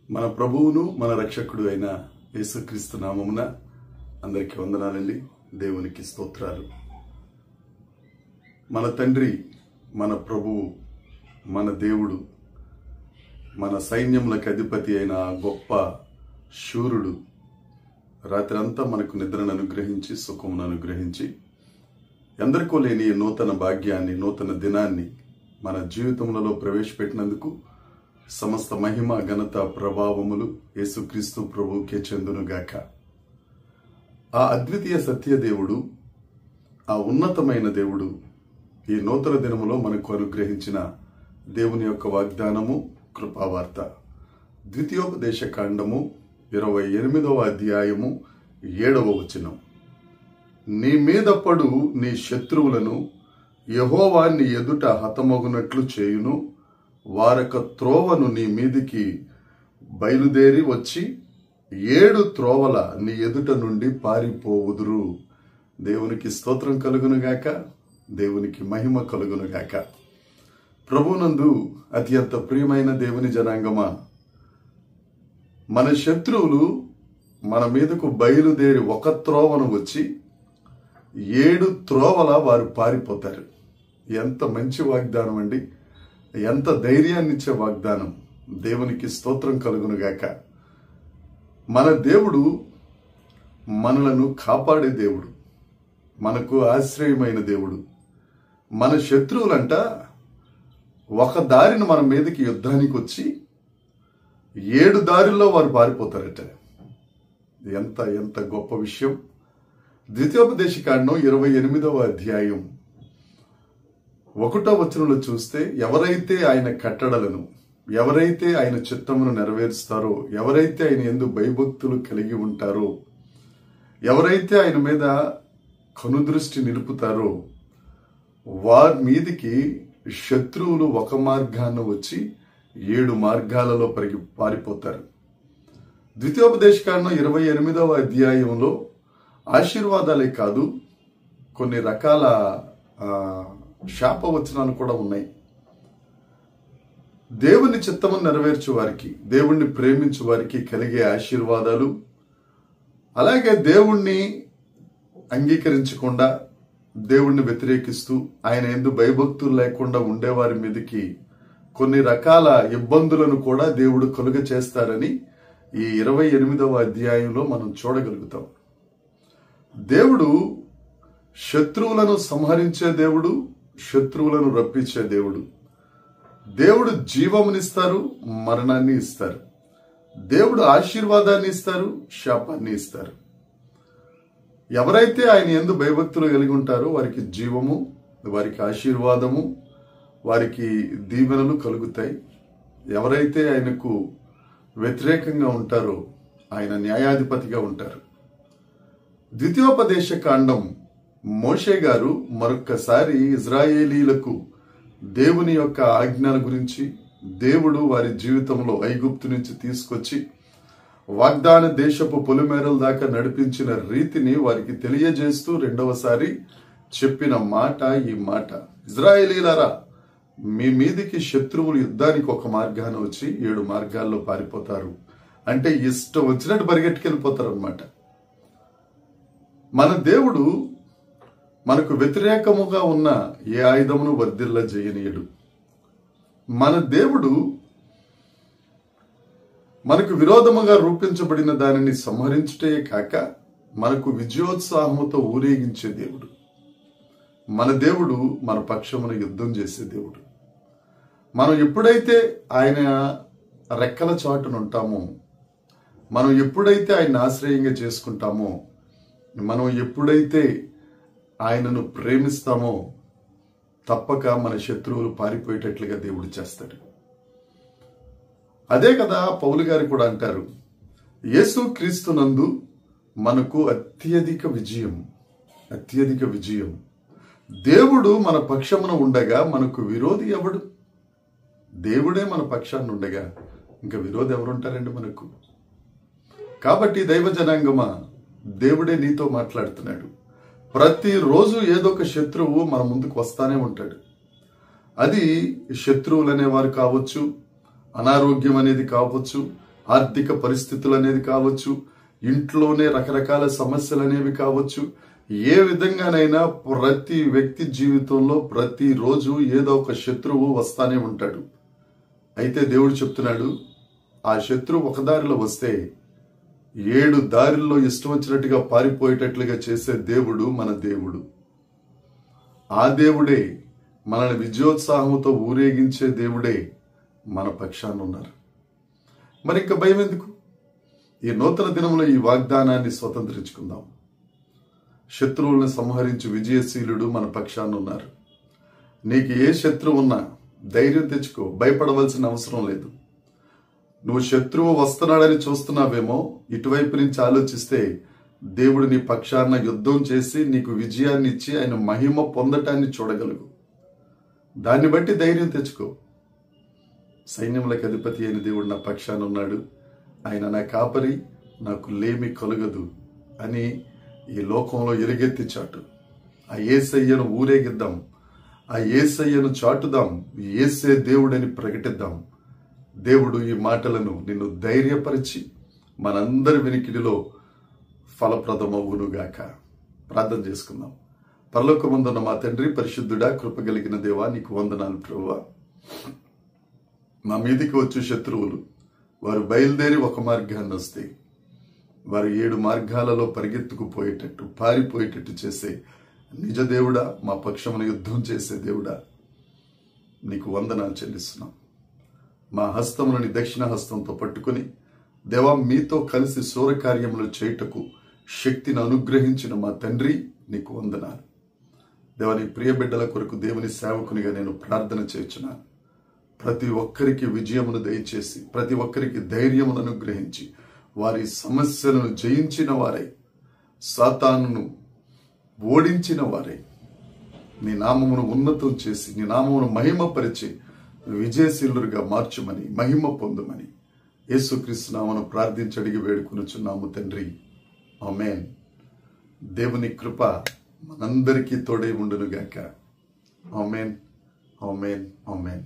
మన ప్రభువును మన రక్షకుడు అయిన యేసుక్రీస్తు నామమున అందరికీ వందనాలండి. దేవునికి స్తోత్రాలు. మన తండ్రి, మన ప్రభువు, మన దేవుడు, మన సైన్యములకు అధిపతి అయిన గొప్ప శూరుడు రాత్రి అంతా మనకు నిద్రను అనుగ్రహించి సుఖమును అనుగ్రహించి ఎందరికో లేని నూతన భాగ్యాన్ని, నూతన దినాన్ని మన జీవితములలో ప్రవేశపెట్టినందుకు సమస్త మహిమ, ఘనత, ప్రభావములు యేసుక్రీస్తు ప్రభువుకే చెందునుగాక. ఆ అద్వితీయ సత్యదేవుడు, ఆ ఉన్నతమైన దేవుడు ఈ నూతన దినములో మనకు అనుగ్రహించిన దేవుని యొక్క వాగ్దానము, కృపావార్త. ద్వితీయోపదేశ కాండము 28వ అధ్యాయము 7వ వచనం. నీ మీద పడు నీ శత్రువులను యెహోవా నీ ఎదుట హతమగునట్లు చేయును. వారొక త్రోవను నీ మీదికి బయలుదేరి వచ్చి 7 త్రోవల నీ ఎదుట నుండి పారిపోవుదురు. దేవునికి స్తోత్రం కలుగునుగాక, దేవునికి మహిమ కలుగునుగాక. ప్రభునందు అత్యంత ప్రియమైన దేవుని జనాంగమా, మన శత్రువులు మన మీదకు బయలుదేరి ఒక త్రోవను వచ్చి 7 త్రోవల వారు పారిపోతారు. ఎంత మంచి వాగ్దానం అండి! ఎంత ధైర్యాన్ని ఇచ్చే వాగ్దానం! దేవునికి స్తోత్రం కలుగునుగాక. మన దేవుడు మనలను కాపాడే దేవుడు, మనకు ఆశ్రయమైన దేవుడు. మన శత్రువులంట ఒక దారిని మన మీదకి యుద్ధానికి వచ్చి 7 దారుల్లో వారు పారిపోతారట. ఎంత ఎంత గొప్ప విషయం! ద్వితీయోపదేశ కాండం 28వ అధ్యాయం 1వ వచనంలో చూస్తే, ఎవరైతే ఆయన కట్టడలను, ఎవరైతే ఆయన చిత్తమును నెరవేరుస్తారో, ఎవరైతే ఆయన యందు భయభక్తులు కలిగి ఉంటారో, ఎవరైతే ఆయన మీద కనుదృష్టి నిలుపుతారో, వారి మీదికి శత్రువులు ఒక మార్గాన వచ్చి 7 మార్గాలలో పారిపోతారు. ద్వితీయోపదేశ కాండం 28వ అధ్యాయంలో ఆశీర్వాదాలే కాదు, కొన్ని రకాల శాపవచనాలు కూడా ఉన్నాయి. దేవుని చిత్తమును నెరవేర్చు వారికి, దేవుణ్ణి ప్రేమించు వారికి కలిగే ఆశీర్వాదాలు, అలాగే దేవుణ్ణి అంగీకరించకుండా దేవుణ్ణి వ్యతిరేకిస్తూ ఆయన యందు భయభక్తులు లేకుండా ఉండేవారి మీదకి కొన్ని రకాల ఇబ్బందులను కూడా దేవుడు కలుగ చేస్తారని ఈ 28వ అధ్యాయంలో మనం చూడగలుగుతాం. దేవుడు శత్రువులను సంహరించే దేవుడు, శత్రువులను రప్పించే దేవుడు. దేవుడు జీవమునిస్తారు, మరణాన్ని ఇస్తారు. దేవుడు ఆశీర్వాదాన్ని ఇస్తారు, శాపాన్ని ఇస్తారు. ఎవరైతే ఆయన యందు భయభక్తులు కలిగి ఉంటారో వారికి జీవము, వారికి ఆశీర్వాదము, వారికి దీవెనలు కలుగుతాయి. ఎవరైతే ఆయనకు వ్యతిరేకంగా ఉంటారో ఆయన న్యాయాధిపతిగా ఉంటారు. ద్వితీయోపదేశ కాండం మోషే గారు మరొక్కసారి ఇజ్రాయేలీలకు దేవుని యొక్క ఆజ్ఞల గురించి, దేవుడు వారి జీవితంలో ఐగుప్తు నుంచి తీసుకొచ్చి వాగ్దాన దేశపు పొలిమేరల దాకా నడిపించిన రీతిని వారికి తెలియజేస్తూ రెండవసారి చెప్పిన మాట ఈ మాట. ఇజ్రాయేలీలారా, మీ మీదికి శత్రువులు యుద్ధానికి ఒక మార్గాన వచ్చి 7 మార్గాల్లో పారిపోతారు. అంటే ఇష్టం వచ్చినట్టు పరిగెట్టుకెళ్ళిపోతారు అన్నమాట. మన దేవుడు మనకు వ్యతిరేకముగా ఉన్న ఏ ఆయుధమును వర్ధిల్ల చేయనీయడు. మన దేవుడు మనకు విరోధముగా రూపించబడిన దానిని సంహరించుటే కాక మనకు విజయోత్సాహముతో ఊరేగించే దేవుడు. మన దేవుడు మన పక్షమున యుద్ధం చేసే దేవుడు. మనం ఎప్పుడైతే ఆయన రెక్కల చాటున ఉంటామో, మనం ఎప్పుడైతే ఆయన ఆశ్రయంగా చేసుకుంటామో, మనం ఎప్పుడైతే ఆయనను ప్రేమిస్తామో తప్పక మన శత్రువులు పారిపోయేటట్లుగా దేవుడు చేస్తాడు. అదే కదా పౌలు గారు కూడా అంటారు, యేసు క్రీస్తునందు మనకు అత్యధిక విజయం. దేవుడు మన పక్షమున ఉండగా మనకు విరోధి ఎవడు? దేవుడే మన పక్షాన్ని ఉండగా ఇంకా విరోధి ఎవరుంటారండి మనకు? కాబట్టి దైవ జనాంగమా, దేవుడే నీతో మాట్లాడుతున్నాడు. ప్రతిరోజు ఏదో ఒక శత్రువు మన ముందుకు వస్తానే ఉంటాడు. అది శత్రువులు అనేవారు కావచ్చు, అనారోగ్యం అనేది కావచ్చు, ఆర్థిక పరిస్థితులు అనేది కావచ్చు, ఇంట్లోనే రకరకాల సమస్యలు అనేవి కావచ్చు. ఏ విధంగానైనా ప్రతి వ్యక్తి జీవితంలో ప్రతిరోజు ఏదో ఒక శత్రువు వస్తానే ఉంటాడు. అయితే దేవుడు చెప్తున్నాడు, ఆ శత్రువు ఒక దారిలో వస్తే 7 దారిల్లో ఇష్టం వచ్చినట్టుగా పారిపోయేటట్లుగా చేసే దేవుడు మన దేవుడు. ఆ దేవుడే, మనల్ని విజయోత్సాహంతో ఊరేగించే దేవుడే మన పక్షాన ఉన్నారు. మరి ఇంకా భయం ఎందుకు? ఈ నూతన దినంలో ఈ వాగ్దానాన్ని స్వతంత్రించుకుందాం. శత్రువులను సంహరించి విజయశీలుడు మన పక్షాన ఉన్నారు. నీకు ఏ శత్రువు ఉన్నా ధైర్యం తెచ్చుకో, భయపడవలసిన అవసరం లేదు. నువ్వు శత్రువు వస్తున్నాడని చూస్తున్నావేమో, ఇటువైపు నుంచి ఆలోచిస్తే దేవుడు నీ పక్షాన యుద్ధం చేసి నీకు విజయాన్ని ఇచ్చి ఆయన మహిమ పొందటాన్ని చూడగలుగు. దాన్ని బట్టి ధైర్యం తెచ్చుకో. సైన్యములకు అధిపతి అయిన దేవుడు నా పక్షాన ఉన్నాడు, ఆయన నా కాపరి, నాకు లేమి కలుగదు అని ఈ లోకంలో ఎలుగెత్తి చాటు. ఆ యేసయ్యను ఊరేగిద్దాం, ఆ యేసయ్యను చాటుదాం, యేసే దేవుడని ప్రకటిద్దాం. దేవుడు ఈ మాటలను నిన్ను ధైర్యపరిచి మనందరి వినికిడిలో ఫలప్రదమవునుగాక. ప్రార్థన చేసుకుందాం. పరలోకమందున్న మా తండ్రి, పరిశుద్ధుడా, కృపగలిగిన దేవా, నీకు వందనాలు ప్రభువా. మా మీదికి వచ్చే శత్రువులు వారు బయలుదేరి ఒక మార్గాన్ని వస్తే వారు 7 మార్గాలలో పరిగెత్తుకుపోయేటట్టు, పారిపోయేటట్టు చేసే నిజ దేవుడా, మా పక్షమున యుద్ధం చేసే దేవుడా, నీకు వందనాలు చెల్లిస్తున్నాం. మా హస్తములని దక్షిణ హస్తంతో పట్టుకుని దేవా, మీతో కలిసి శూరకార్యములు చేయుటకు శక్తిని అనుగ్రహించిన మా తండ్రి, నీకు వందనాలు. దేవా, నీ ప్రియ బిడ్డల కొరకు దేవుని సేవకునిగా నేను ప్రార్థన చేయుచున్నాను. ప్రతి ఒక్కరికి విజయమును దయచేసి, ప్రతి ఒక్కరికి ధైర్యమును అనుగ్రహించి, వారి సమస్యలను జయించిన వారై, సాతానును ఓడించిన వారై, నీ నామమును ఉన్నతం చేసి, నీ నామమును మహిమపరిచి విజయశీలుగా మార్చమని, మహిమ పొందమని యేసుక్రీస్తు నామమున ప్రార్థించి అడిగి వేడుకొనుచున్నాము తండ్రి. ఆమేన్. దేవుని కృప మనందరికీ తోడై ఉండునుగాక. ఆమేన్, ఆమేన్, ఆమేన్.